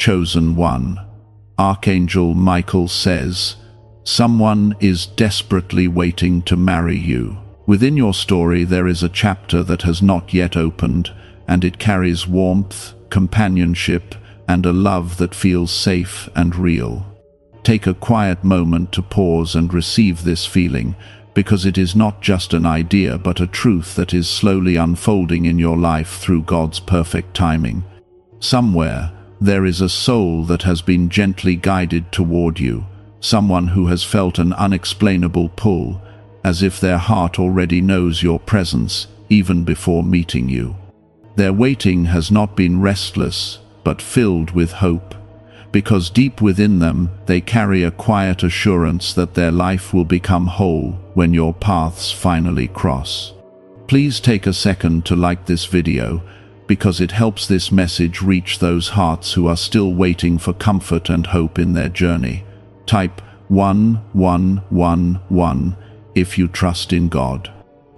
chosen one. Archangel Michael says, "Someone is desperately waiting to marry you." Within your story there is a chapter that has not yet opened, and it carries warmth, companionship, and a love that feels safe and real. Take a quiet moment to pause and receive this feeling, because it is not just an idea but a truth that is slowly unfolding in your life through God's perfect timing. Somewhere, there is a soul that has been gently guided toward you, someone who has felt an unexplainable pull, as if their heart already knows your presence even before meeting you. Their waiting has not been restless, but filled with hope, because deep within them they carry a quiet assurance that their life will become whole when your paths finally cross. Please take a second to like this video, because it helps this message reach those hearts who are still waiting for comfort and hope in their journey. Type 1111 if you trust in God.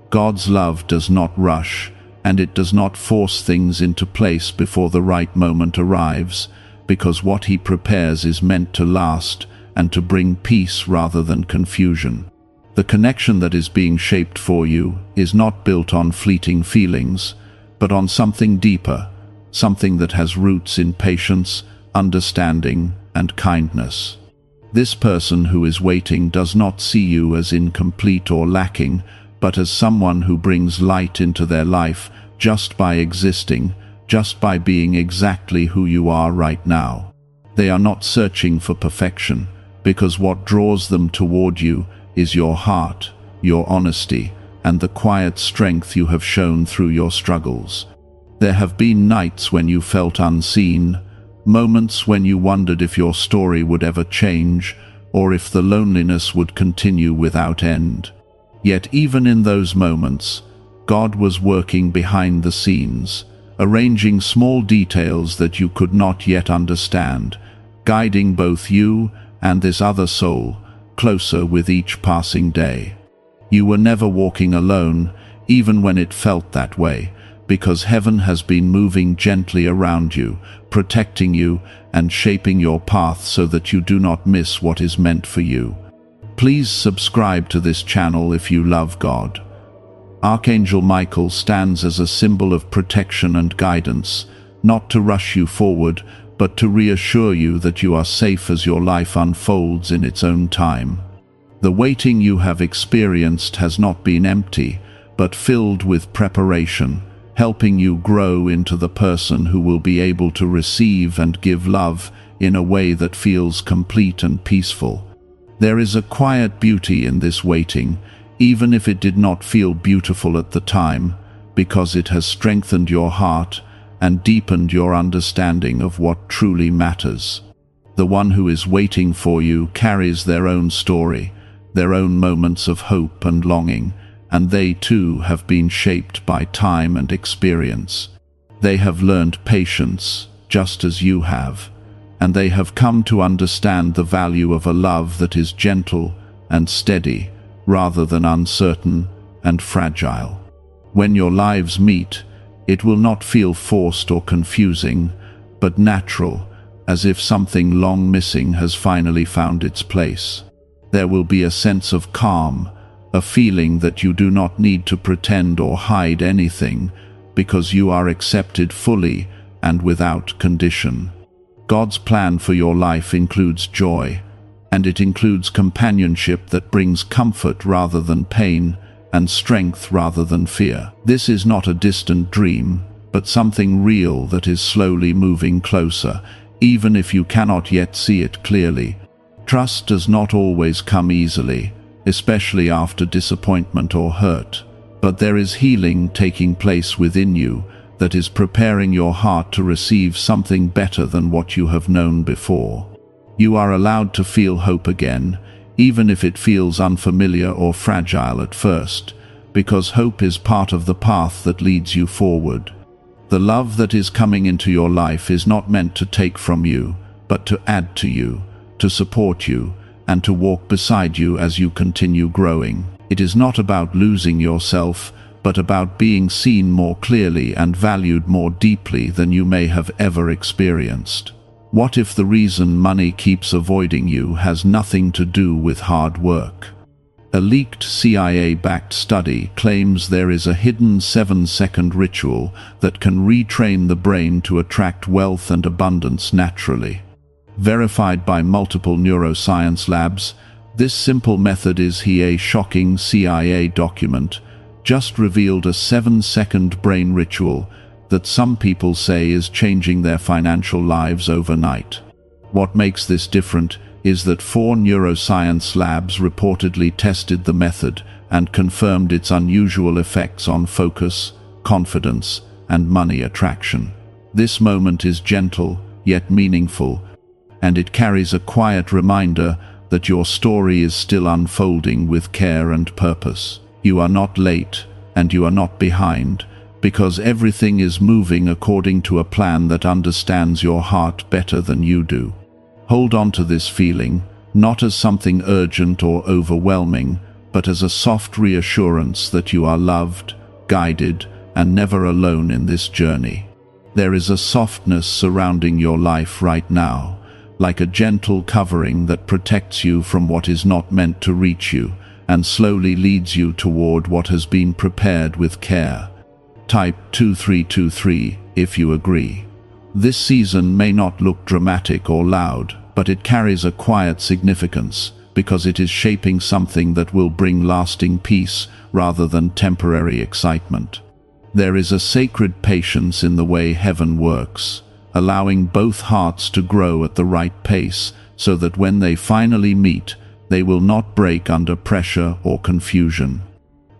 God's love does not rush, and it does not force things into place before the right moment arrives, because what He prepares is meant to last and to bring peace rather than confusion. The connection that is being shaped for you is not built on fleeting feelings, but on something deeper, something that has roots in patience, understanding, and kindness. This person who is waiting does not see you as incomplete or lacking, but as someone who brings light into their life just by existing, just by being exactly who you are right now. They are not searching for perfection, because what draws them toward you is your heart, your honesty, and the quiet strength you have shown through your struggles. There have been nights when you felt unseen, moments when you wondered if your story would ever change, or if the loneliness would continue without end. Yet even in those moments, God was working behind the scenes, arranging small details that you could not yet understand, guiding both you and this other soul closer with each passing day. You were never walking alone, even when it felt that way, because heaven has been moving gently around you, protecting you and shaping your path so that you do not miss what is meant for you. Please subscribe to this channel if you love God. Archangel Michael stands as a symbol of protection and guidance, not to rush you forward, but to reassure you that you are safe as your life unfolds in its own time. The waiting you have experienced has not been empty, but filled with preparation, helping you grow into the person who will be able to receive and give love in a way that feels complete and peaceful. There is a quiet beauty in this waiting, even if it did not feel beautiful at the time, because it has strengthened your heart and deepened your understanding of what truly matters. The one who is waiting for you carries their own story, their own moments of hope and longing, and they too have been shaped by time and experience. They have learned patience, just as you have, and they have come to understand the value of a love that is gentle and steady, rather than uncertain and fragile. When your lives meet, it will not feel forced or confusing, but natural, as if something long missing has finally found its place. There will be a sense of calm, a feeling that you do not need to pretend or hide anything, because you are accepted fully and without condition. God's plan for your life includes joy, and it includes companionship that brings comfort rather than pain, and strength rather than fear. This is not a distant dream, but something real that is slowly moving closer, even if you cannot yet see it clearly. Trust does not always come easily, especially after disappointment or hurt, but there is healing taking place within you that is preparing your heart to receive something better than what you have known before. You are allowed to feel hope again, even if it feels unfamiliar or fragile at first, because hope is part of the path that leads you forward. The love that is coming into your life is not meant to take from you, but to add to you, to support you, and to walk beside you as you continue growing. It is not about losing yourself, but about being seen more clearly and valued more deeply than you may have ever experienced. What if the reason money keeps avoiding you has nothing to do with hard work? A leaked CIA-backed study claims there is a hidden 7-second ritual that can retrain the brain to attract wealth and abundance naturally. Verified by multiple neuroscience labs, this simple method is a shocking CIA document just revealed a 7-second brain ritual that some people say is changing their financial lives overnight. What makes this different is that 4 neuroscience labs reportedly tested the method and confirmed its unusual effects on focus, confidence, and money attraction. This moment is gentle, yet meaningful, and it carries a quiet reminder that your story is still unfolding with care and purpose. You are not late, and you are not behind, because everything is moving according to a plan that understands your heart better than you do. Hold on to this feeling, not as something urgent or overwhelming, but as a soft reassurance that you are loved, guided, and never alone in this journey. There is a softness surrounding your life right now, like a gentle covering that protects you from what is not meant to reach you, and slowly leads you toward what has been prepared with care. Type 2323 if you agree. This season may not look dramatic or loud, but it carries a quiet significance, because it is shaping something that will bring lasting peace rather than temporary excitement. There is a sacred patience in the way heaven works, allowing both hearts to grow at the right pace so that when they finally meet, they will not break under pressure or confusion.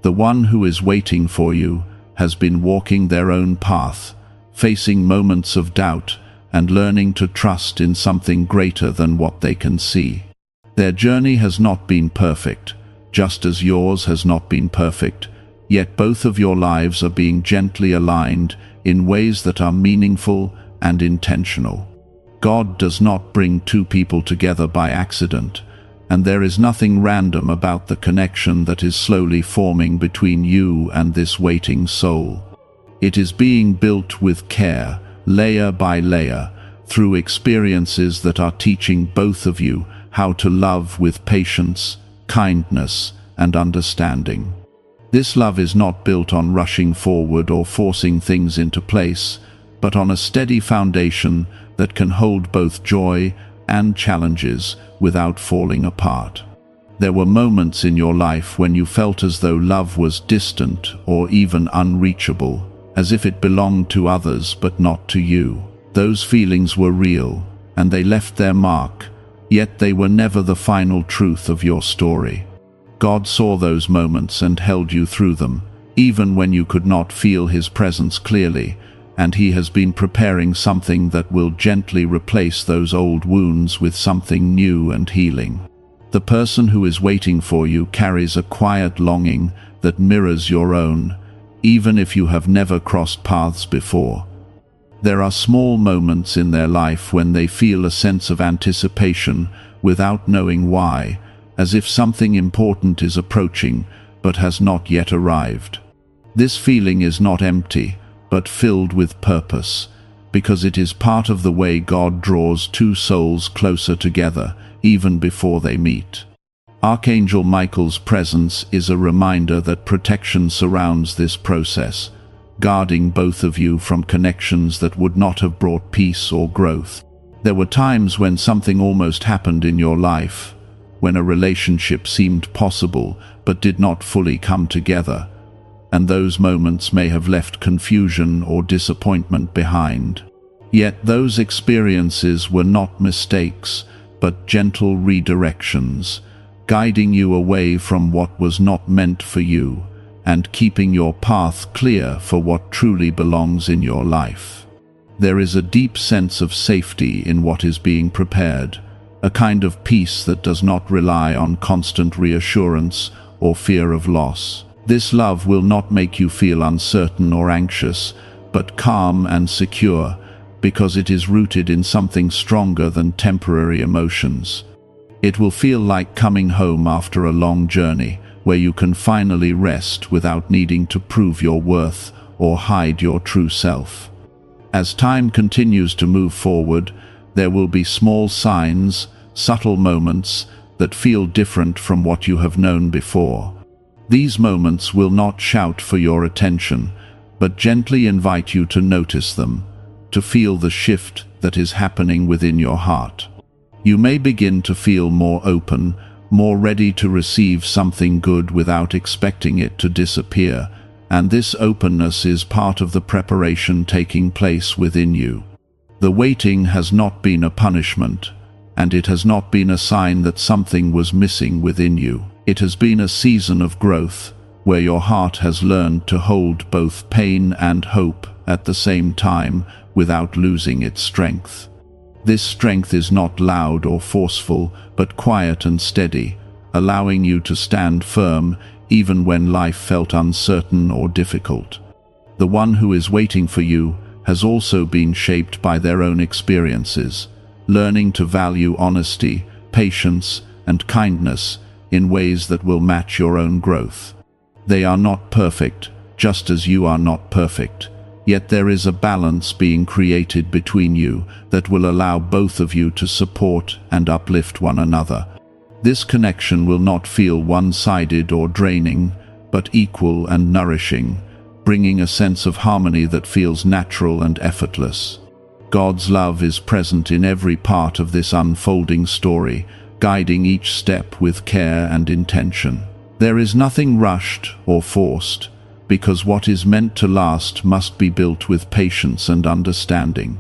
The one who is waiting for you has been walking their own path, facing moments of doubt and learning to trust in something greater than what they can see. Their journey has not been perfect, just as yours has not been perfect, yet both of your lives are being gently aligned in ways that are meaningful and intentional. God does not bring 2 people together by accident, and there is nothing random about the connection that is slowly forming between you and this waiting soul. It is being built with care, layer by layer, through experiences that are teaching both of you how to love with patience, kindness, and understanding. This love is not built on rushing forward or forcing things into place, but on a steady foundation that can hold both joy and challenges without falling apart. There were moments in your life when you felt as though love was distant or even unreachable, as if it belonged to others but not to you. Those feelings were real, and they left their mark, yet they were never the final truth of your story. God saw those moments and held you through them, even when you could not feel His presence clearly, and He has been preparing something that will gently replace those old wounds with something new and healing. The person who is waiting for you carries a quiet longing that mirrors your own, even if you have never crossed paths before. There are small moments in their life when they feel a sense of anticipation without knowing why, as if something important is approaching but has not yet arrived. This feeling is not empty, but filled with purpose, because it is part of the way God draws 2 souls closer together, even before they meet. Archangel Michael's presence is a reminder that protection surrounds this process, guarding both of you from connections that would not have brought peace or growth. There were times when something almost happened in your life, when a relationship seemed possible but did not fully come together, and those moments may have left confusion or disappointment behind. Yet those experiences were not mistakes, but gentle redirections, guiding you away from what was not meant for you, and keeping your path clear for what truly belongs in your life. There is a deep sense of safety in what is being prepared, a kind of peace that does not rely on constant reassurance or fear of loss. This love will not make you feel uncertain or anxious, but calm and secure, because it is rooted in something stronger than temporary emotions. It will feel like coming home after a long journey, where you can finally rest without needing to prove your worth or hide your true self. As time continues to move forward, There will be small signs, subtle moments that feel different from what you have known before. These moments will not shout for your attention, but gently invite you to notice them, to feel the shift that is happening within your heart. You may begin to feel more open, more ready to receive something good without expecting it to disappear, and this openness is part of the preparation taking place within you. The waiting has not been a punishment, and it has not been a sign that something was missing within you. It has been a season of growth, where your heart has learned to hold both pain and hope at the same time without losing its strength. This strength is not loud or forceful, but quiet and steady, allowing you to stand firm even when life felt uncertain or difficult. The one who is waiting for you has also been shaped by their own experiences, learning to value honesty, patience, and kindness in ways that will match your own growth. They are not perfect, just as you are not perfect, yet there is a balance being created between you that will allow both of you to support and uplift one another. This connection will not feel one-sided or draining, but equal and nourishing, bringing a sense of harmony that feels natural and effortless. God's love is present in every part of this unfolding story, guiding each step with care and intention. There is nothing rushed or forced, because what is meant to last must be built with patience and understanding.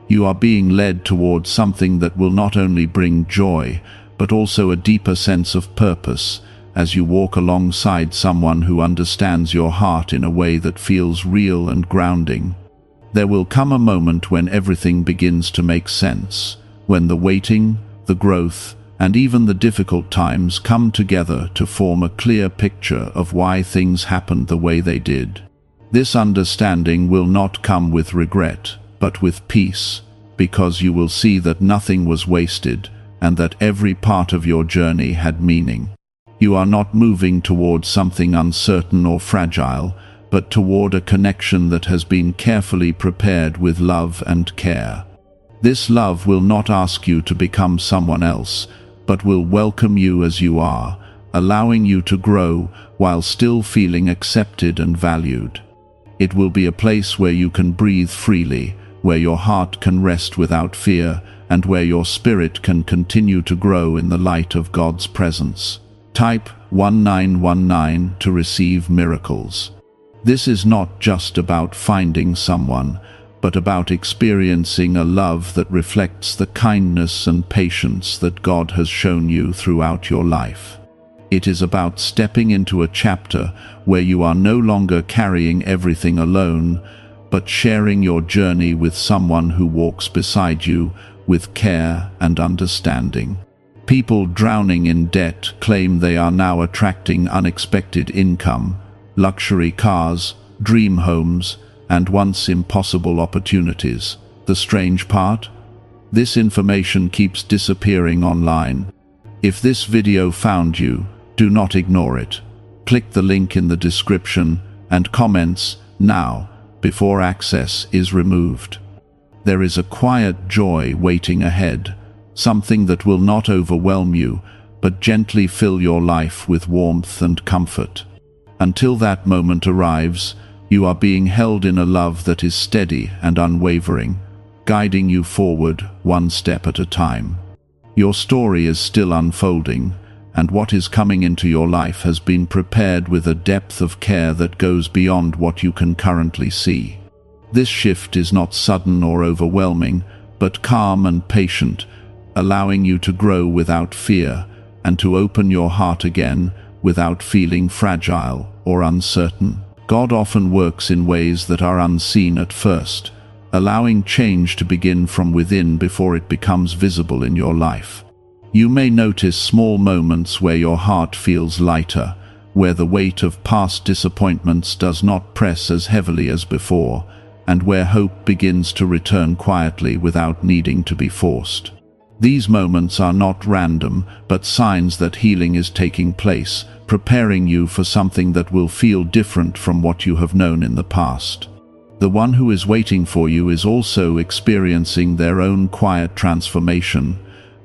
You are being led towards something that will not only bring joy, but also a deeper sense of purpose, as you walk alongside someone who understands your heart in a way that feels real and grounding. There will come a moment when everything begins to make sense, when the waiting, the growth, and even the difficult times come together to form a clear picture of why things happened the way they did. This understanding will not come with regret, but with peace, because you will see that nothing was wasted and that every part of your journey had meaning. You are not moving toward something uncertain or fragile, but toward a connection that has been carefully prepared with love and care. This love will not ask you to become someone else, but will welcome you as you are, allowing you to grow while still feeling accepted and valued. It will be a place where you can breathe freely, where your heart can rest without fear, and where your spirit can continue to grow in the light of God's presence. Type 1919 to receive miracles. This is not just about finding someone, but about experiencing a love that reflects the kindness and patience that God has shown you throughout your life. It is about stepping into a chapter where you are no longer carrying everything alone, but sharing your journey with someone who walks beside you with care and understanding. People drowning in debt claim they are now attracting unexpected income, luxury cars, dream homes, and once impossible opportunities. The strange part? This information keeps disappearing online. If this video found you, do not ignore it. Click the link in the description and comments now before access is removed. There is a quiet joy waiting ahead, something that will not overwhelm you, but gently fill your life with warmth and comfort. Until that moment arrives, you are being held in a love that is steady and unwavering, guiding you forward one step at a time. Your story is still unfolding, and what is coming into your life has been prepared with a depth of care that goes beyond what you can currently see. This shift is not sudden or overwhelming, but calm and patient, allowing you to grow without fear and to open your heart again without feeling fragile or uncertain. God often works in ways that are unseen at first, allowing change to begin from within before it becomes visible in your life. You may notice small moments where your heart feels lighter, where the weight of past disappointments does not press as heavily as before, and where hope begins to return quietly without needing to be forced. These moments are not random, but signs that healing is taking place, preparing you for something that will feel different from what you have known in the past. The one who is waiting for you is also experiencing their own quiet transformation,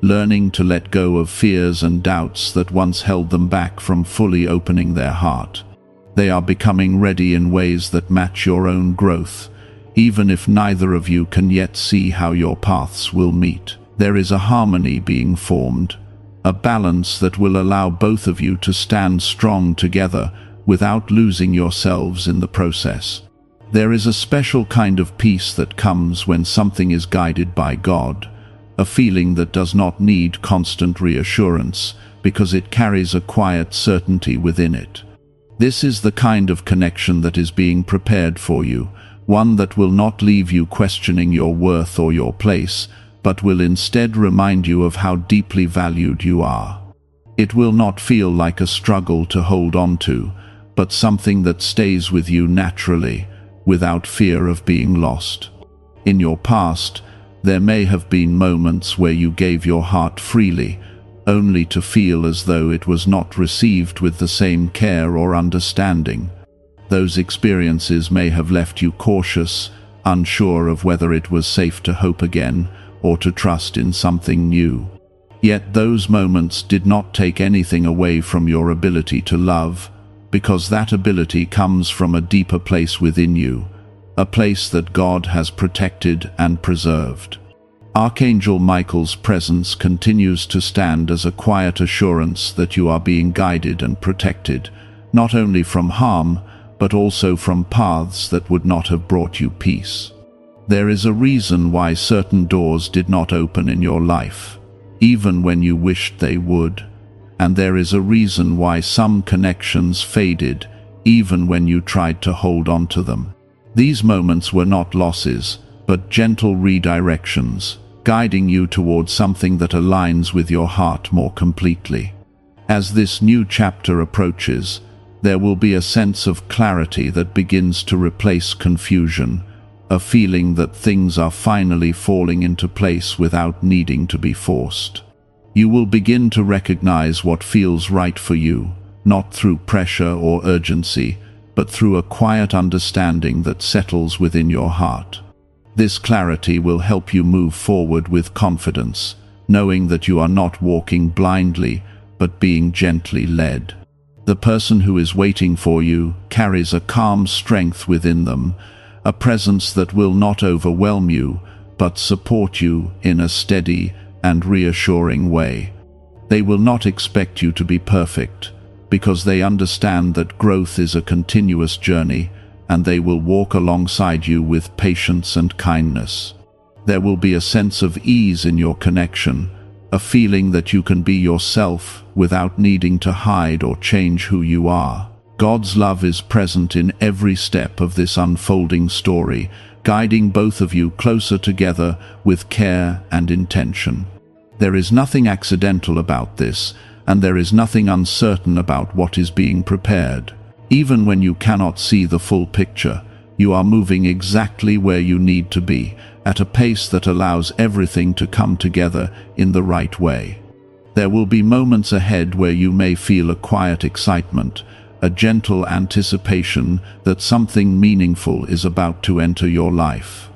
learning to let go of fears and doubts that once held them back from fully opening their heart. They are becoming ready in ways that match your own growth, even if neither of you can yet see how your paths will meet. There is a harmony being formed, a balance that will allow both of you to stand strong together without losing yourselves in the process. There is a special kind of peace that comes when something is guided by God, a feeling that does not need constant reassurance because it carries a quiet certainty within it. This is the kind of connection that is being prepared for you, one that will not leave you questioning your worth or your place, but will instead remind you of how deeply valued you are. It will not feel like a struggle to hold on to, but something that stays with you naturally, without fear of being lost. In your past, there may have been moments where you gave your heart freely, only to feel as though it was not received with the same care or understanding. Those experiences may have left you cautious, unsure of whether it was safe to hope again or to trust in something new. Yet those moments did not take anything away from your ability to love, because that ability comes from a deeper place within you, a place that God has protected and preserved. Archangel Michael's presence continues to stand as a quiet assurance that you are being guided and protected, not only from harm, but also from paths that would not have brought you peace. There is a reason why certain doors did not open in your life, even when you wished they would, and there is a reason why some connections faded, even when you tried to hold on to them. These moments were not losses, but gentle redirections, guiding you towards something that aligns with your heart more completely. As this new chapter approaches, there will be a sense of clarity that begins to replace confusion, a feeling that things are finally falling into place without needing to be forced. You will begin to recognize what feels right for you, not through pressure or urgency, but through a quiet understanding that settles within your heart. This clarity will help you move forward with confidence, knowing that you are not walking blindly, but being gently led. The person who is waiting for you carries a calm strength within them, a presence that will not overwhelm you, but support you in a steady and reassuring way. They will not expect you to be perfect, because they understand that growth is a continuous journey, and they will walk alongside you with patience and kindness. There will be a sense of ease in your connection, a feeling that you can be yourself without needing to hide or change who you are. God's love is present in every step of this unfolding story, guiding both of you closer together with care and intention. There is nothing accidental about this, and there is nothing uncertain about what is being prepared. Even when you cannot see the full picture, you are moving exactly where you need to be, at a pace that allows everything to come together in the right way. There will be moments ahead where you may feel a quiet excitement, a gentle anticipation that something meaningful is about to enter your life.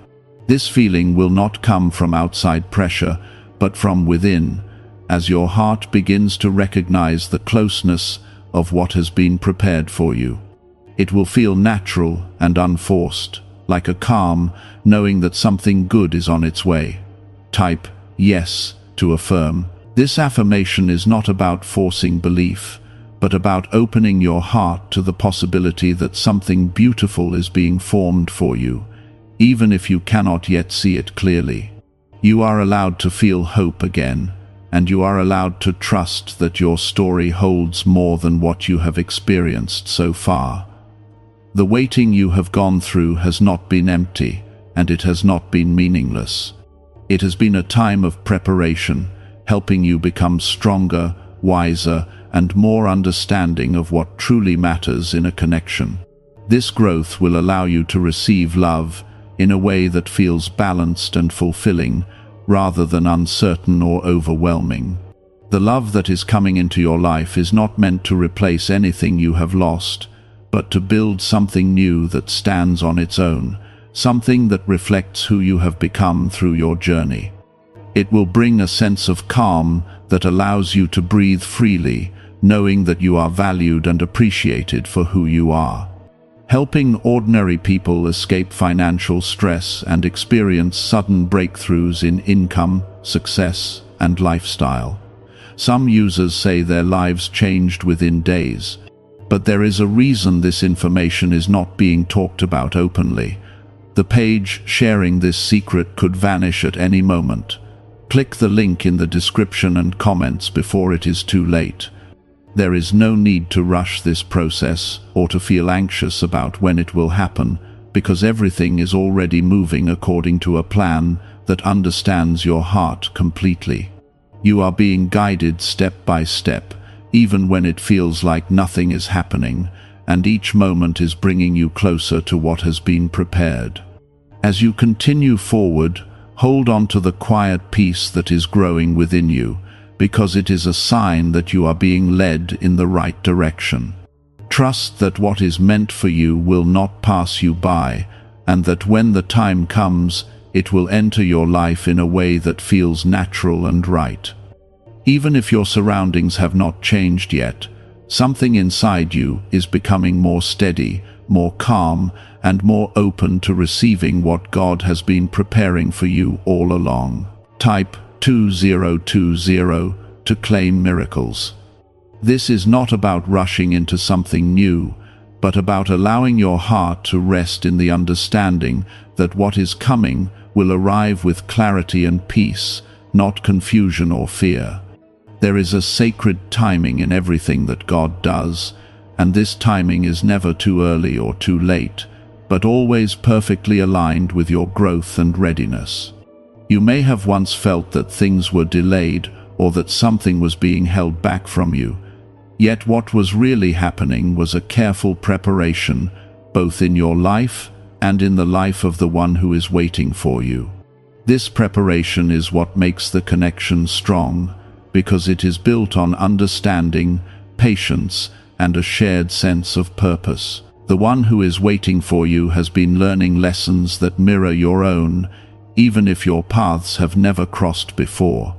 This feeling will not come from outside pressure, but from within, as your heart begins to recognize the closeness of what has been prepared for you. It will feel natural and unforced, like a calm, knowing that something good is on its way. Type yes to affirm. This affirmation is not about forcing belief, but about opening your heart to the possibility that something beautiful is being formed for you, even if you cannot yet see it clearly. You are allowed to feel hope again, and you are allowed to trust that your story holds more than what you have experienced so far. The waiting you have gone through has not been empty, and it has not been meaningless. It has been a time of preparation, helping you become stronger, wiser, and more understanding of what truly matters in a connection. This growth will allow you to receive love in a way that feels balanced and fulfilling, rather than uncertain or overwhelming. The love that is coming into your life is not meant to replace anything you have lost, but to build something new that stands on its own, something that reflects who you have become through your journey. It will bring a sense of calm that allows you to breathe freely, knowing that you are valued and appreciated for who you are. Helping ordinary people escape financial stress and experience sudden breakthroughs in income, success, and lifestyle. Some users say their lives changed within days, but there is a reason this information is not being talked about openly. The page sharing this secret could vanish at any moment. Click the link in the description and comments before it is too late. There is no need to rush this process or to feel anxious about when it will happen, because everything is already moving according to a plan that understands your heart completely. You are being guided step by step, even when it feels like nothing is happening, and each moment is bringing you closer to what has been prepared. As you continue forward, hold on to the quiet peace that is growing within you, because it is a sign that you are being led in the right direction. Trust that what is meant for you will not pass you by, and that when the time comes, it will enter your life in a way that feels natural and right. Even if your surroundings have not changed yet, something inside you is becoming more steady, more calm, and more open to receiving what God has been preparing for you all along. Type 2020 to claim miracles. This is not about rushing into something new, but about allowing your heart to rest in the understanding that what is coming will arrive with clarity and peace, not confusion or fear. There is a sacred timing in everything that God does, and this timing is never too early or too late, but always perfectly aligned with your growth and readiness. You may have once felt that things were delayed or that something was being held back from you, yet what was really happening was a careful preparation, both in your life and in the life of the one who is waiting for you. This preparation is what makes the connection strong, because it is built on understanding, patience, and a shared sense of purpose. The one who is waiting for you has been learning lessons that mirror your own, even if your paths have never crossed before.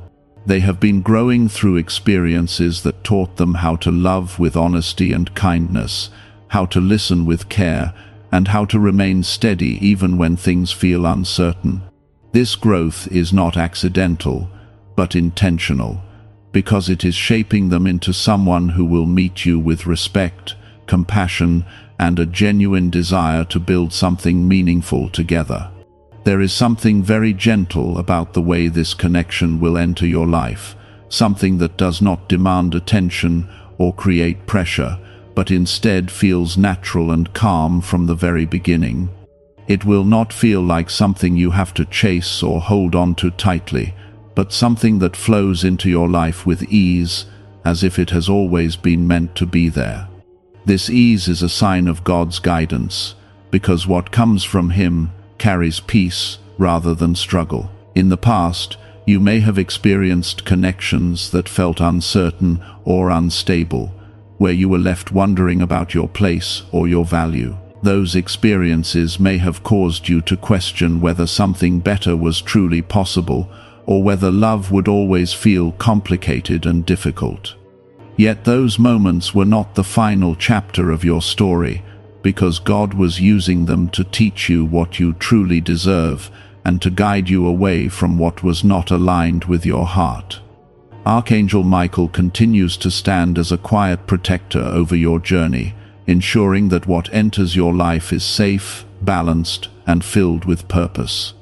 They have been growing through experiences that taught them how to love with honesty and kindness, how to listen with care, and how to remain steady even when things feel uncertain. This growth is not accidental, but intentional, because it is shaping them into someone who will meet you with respect, compassion, and a genuine desire to build something meaningful together. There is something very gentle about the way this connection will enter your life, something that does not demand attention or create pressure, but instead feels natural and calm from the very beginning. It will not feel like something you have to chase or hold on to tightly, but something that flows into your life with ease, as if it has always been meant to be there. This ease is a sign of God's guidance, because what comes from Him carries peace rather than struggle. In the past, you may have experienced connections that felt uncertain or unstable, where you were left wondering about your place or your value. Those experiences may have caused you to question whether something better was truly possible, or whether love would always feel complicated and difficult. Yet those moments were not the final chapter of your story, because God was using them to teach you what you truly deserve and to guide you away from what was not aligned with your heart. Archangel Michael continues to stand as a quiet protector over your journey, ensuring that what enters your life is safe, balanced, and filled with purpose.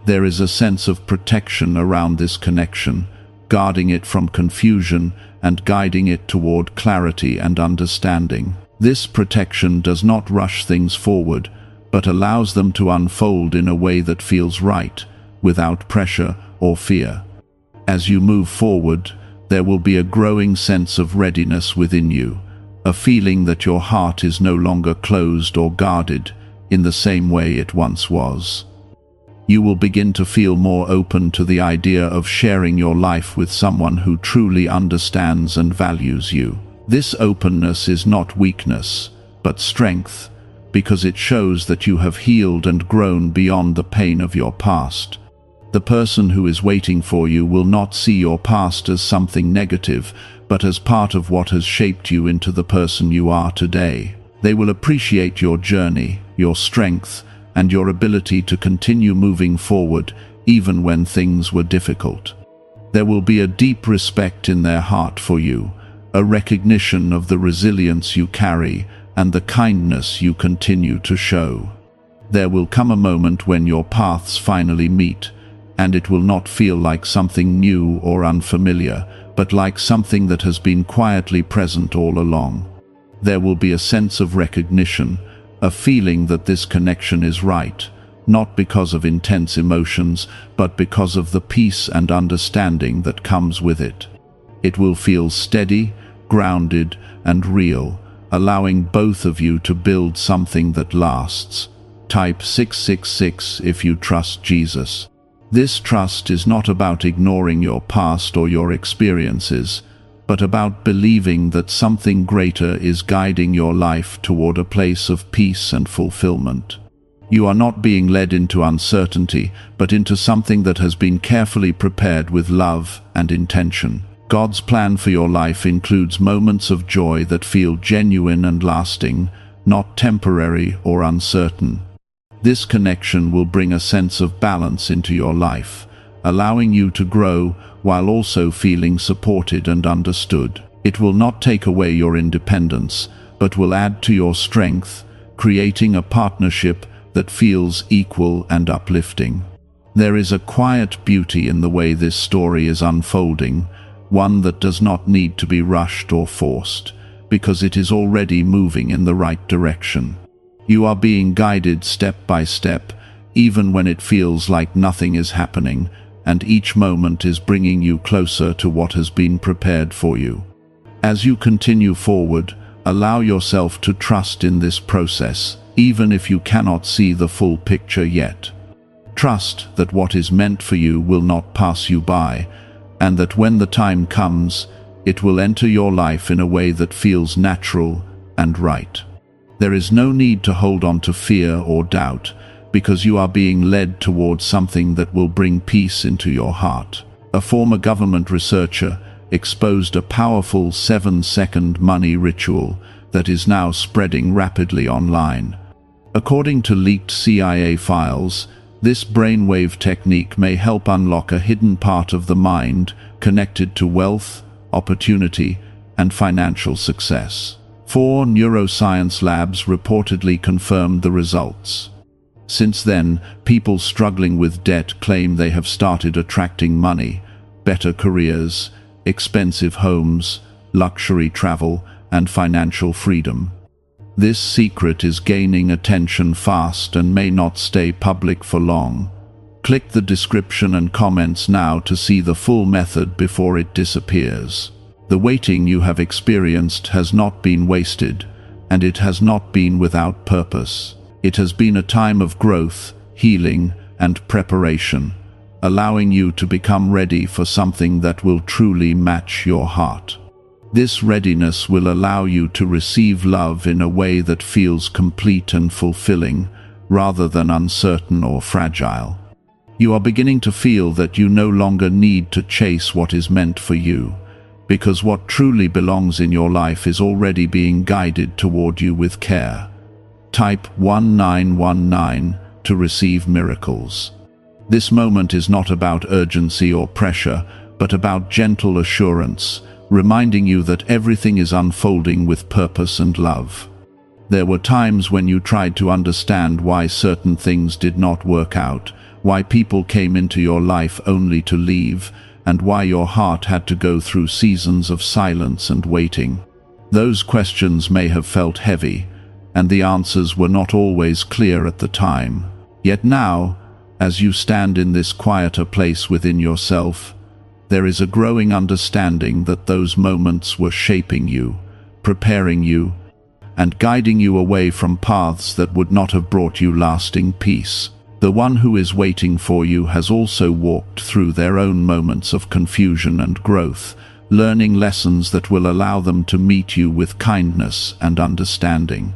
There is a sense of protection around this connection, guarding it from confusion and guiding it toward clarity and understanding. This protection does not rush things forward, but allows them to unfold in a way that feels right, without pressure or fear. As you move forward, there will be a growing sense of readiness within you, a feeling that your heart is no longer closed or guarded in the same way it once was. You will begin to feel more open to the idea of sharing your life with someone who truly understands and values you. This openness is not weakness, but strength, because it shows that you have healed and grown beyond the pain of your past. The person who is waiting for you will not see your past as something negative, but as part of what has shaped you into the person you are today. They will appreciate your journey, your strength, and your ability to continue moving forward even when things were difficult. There will be a deep respect in their heart for you, a recognition of the resilience you carry and the kindness you continue to show. There will come a moment when your paths finally meet, and it will not feel like something new or unfamiliar, but like something that has been quietly present all along. There will be a sense of recognition, a feeling that this connection is right, not because of intense emotions, but because of the peace and understanding that comes with it. It will feel steady, grounded, and real, allowing both of you to build something that lasts. Type 666 if you trust Jesus. This trust is not about ignoring your past or your experiences, but about believing that something greater is guiding your life toward a place of peace and fulfillment. You are not being led into uncertainty, but into something that has been carefully prepared with love and intention. God's plan for your life includes moments of joy that feel genuine and lasting, not temporary or uncertain. This connection will bring a sense of balance into your life, allowing you to grow while also feeling supported and understood. It will not take away your independence, but will add to your strength, creating a partnership that feels equal and uplifting. There is a quiet beauty in the way this story is unfolding, one that does not need to be rushed or forced, because it is already moving in the right direction. You are being guided step by step, even when it feels like nothing is happening, and each moment is bringing you closer to what has been prepared for you. As you continue forward, allow yourself to trust in this process, even if you cannot see the full picture yet. Trust that what is meant for you will not pass you by, and that when the time comes, it will enter your life in a way that feels natural and right. There is no need to hold on to fear or doubt, because you are being led towards something that will bring peace into your heart. A former government researcher exposed a powerful 7-second money ritual that is now spreading rapidly online. According to leaked CIA files, this brainwave technique may help unlock a hidden part of the mind connected to wealth, opportunity, and financial success. 4 neuroscience labs reportedly confirmed the results. Since then, people struggling with debt claim they have started attracting money, better careers, expensive homes, luxury travel, and financial freedom. This secret is gaining attention fast and may not stay public for long. Click the description and comments now to see the full method before it disappears. The waiting you have experienced has not been wasted, and it has not been without purpose. It has been a time of growth, healing, and preparation, allowing you to become ready for something that will truly match your heart. This readiness will allow you to receive love in a way that feels complete and fulfilling, rather than uncertain or fragile. You are beginning to feel that you no longer need to chase what is meant for you, because what truly belongs in your life is already being guided toward you with care. Type 1919 to receive miracles. This moment is not about urgency or pressure, but about gentle assurance, reminding you that everything is unfolding with purpose and love. There were times when you tried to understand why certain things did not work out, why people came into your life only to leave, and why your heart had to go through seasons of silence and waiting. Those questions may have felt heavy, and the answers were not always clear at the time. Yet now, as you stand in this quieter place within yourself, there is a growing understanding that those moments were shaping you, preparing you, and guiding you away from paths that would not have brought you lasting peace. The one who is waiting for you has also walked through their own moments of confusion and growth, learning lessons that will allow them to meet you with kindness and understanding.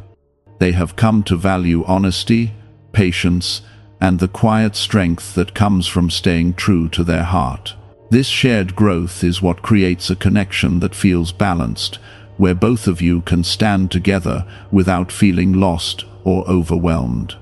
They have come to value honesty, patience, and the quiet strength that comes from staying true to their heart. This shared growth is what creates a connection that feels balanced, where both of you can stand together without feeling lost or overwhelmed.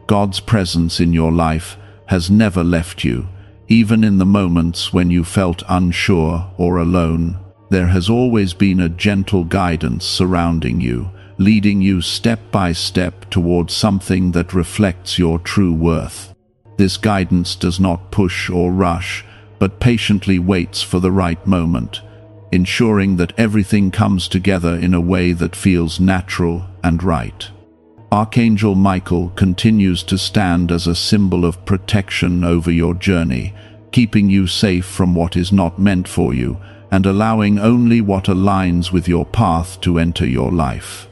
God's presence in your life has never left you, even in the moments when you felt unsure or alone. There has always been a gentle guidance surrounding you, leading you step by step towards something that reflects your true worth. This guidance does not push or rush, but patiently waits for the right moment, ensuring that everything comes together in a way that feels natural and right. Archangel Michael continues to stand as a symbol of protection over your journey, keeping you safe from what is not meant for you and allowing only what aligns with your path to enter your life.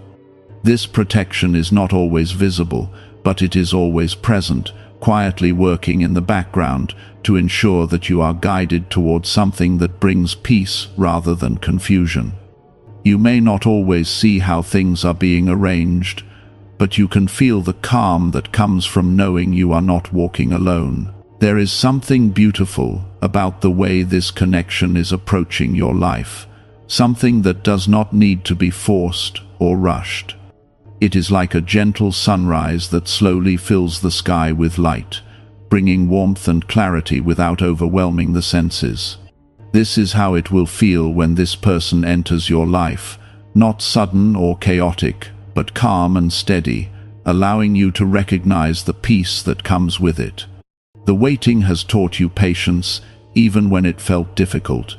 This protection is not always visible, but it is always present, quietly working in the background to ensure that you are guided towards something that brings peace rather than confusion. You may not always see how things are being arranged, but you can feel the calm that comes from knowing you are not walking alone. There is something beautiful about the way this connection is approaching your life, something that does not need to be forced or rushed. It is like a gentle sunrise that slowly fills the sky with light, bringing warmth and clarity without overwhelming the senses. This is how it will feel when this person enters your life, not sudden or chaotic, but calm and steady, allowing you to recognize the peace that comes with it. The waiting has taught you patience, even when it felt difficult,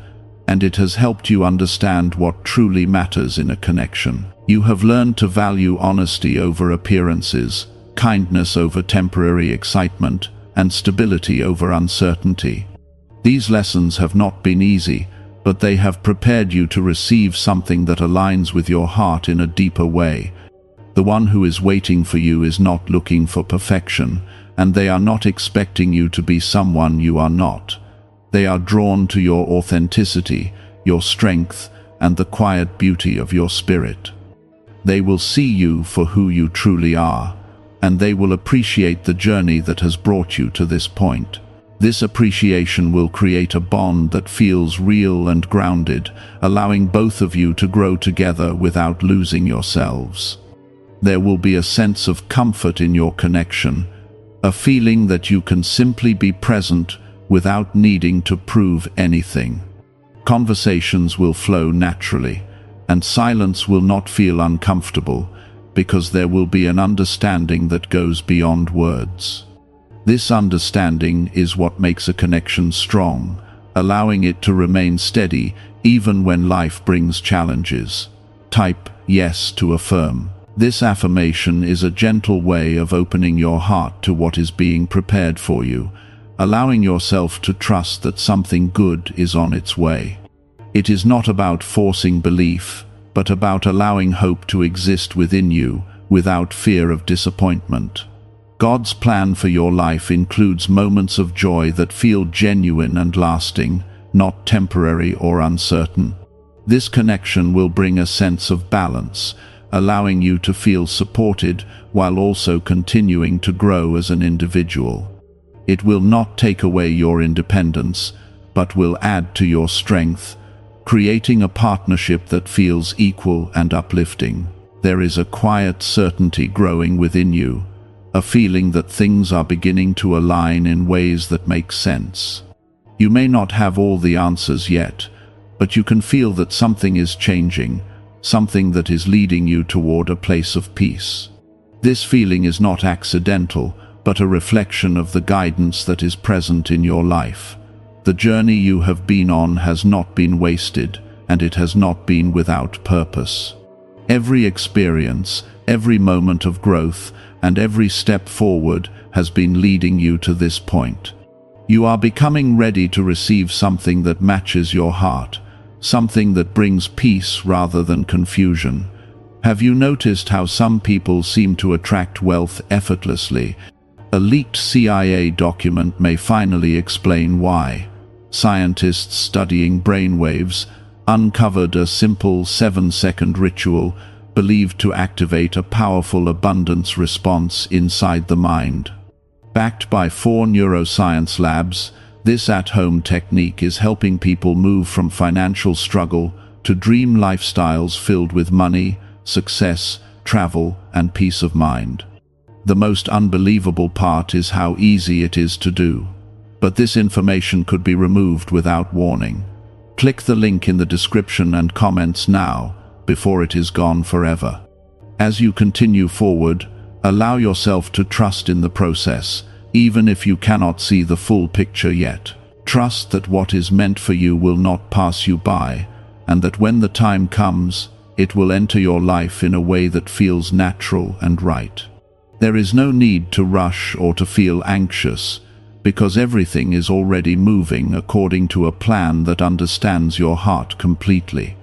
and it has helped you understand what truly matters in a connection. You have learned to value honesty over appearances, kindness over temporary excitement, and stability over uncertainty. These lessons have not been easy, but they have prepared you to receive something that aligns with your heart in a deeper way. The one who is waiting for you is not looking for perfection, and they are not expecting you to be someone you are not. They are drawn to your authenticity, your strength, and the quiet beauty of your spirit. They will see you for who you truly are, and they will appreciate the journey that has brought you to this point. This appreciation will create a bond that feels real and grounded, allowing both of you to grow together without losing yourselves. There will be a sense of comfort in your connection, a feeling that you can simply be present without needing to prove anything. Conversations will flow naturally, and silence will not feel uncomfortable, because there will be an understanding that goes beyond words. This understanding is what makes a connection strong, allowing it to remain steady even when life brings challenges. Type yes to affirm. This affirmation is a gentle way of opening your heart to what is being prepared for you, allowing yourself to trust that something good is on its way. It is not about forcing belief, but about allowing hope to exist within you without fear of disappointment. God's plan for your life includes moments of joy that feel genuine and lasting, not temporary or uncertain. This connection will bring a sense of balance, allowing you to feel supported while also continuing to grow as an individual. It will not take away your independence, but will add to your strength, creating a partnership that feels equal and uplifting. There is a quiet certainty growing within you, a feeling that things are beginning to align in ways that make sense. You may not have all the answers yet, but you can feel that something is changing, something that is leading you toward a place of peace. This feeling is not accidental, but a reflection of the guidance that is present in your life. The journey you have been on has not been wasted, and it has not been without purpose. Every experience, every moment of growth, and every step forward has been leading you to this point. You are becoming ready to receive something that matches your heart, something that brings peace rather than confusion. Have you noticed how some people seem to attract wealth effortlessly? A leaked CIA document may finally explain why. Scientists studying brainwaves uncovered a simple 7-second ritual believed to activate a powerful abundance response inside the mind. Backed by 4 neuroscience labs, this at-home technique is helping people move from financial struggle to dream lifestyles filled with money, success, travel, and peace of mind. The most unbelievable part is how easy it is to do. But this information could be removed without warning. Click the link in the description and comments now, before it is gone forever. As you continue forward, allow yourself to trust in the process, even if you cannot see the full picture yet. Trust that what is meant for you will not pass you by, and that when the time comes, it will enter your life in a way that feels natural and right. There is no need to rush or to feel anxious, because everything is already moving according to a plan that understands your heart completely.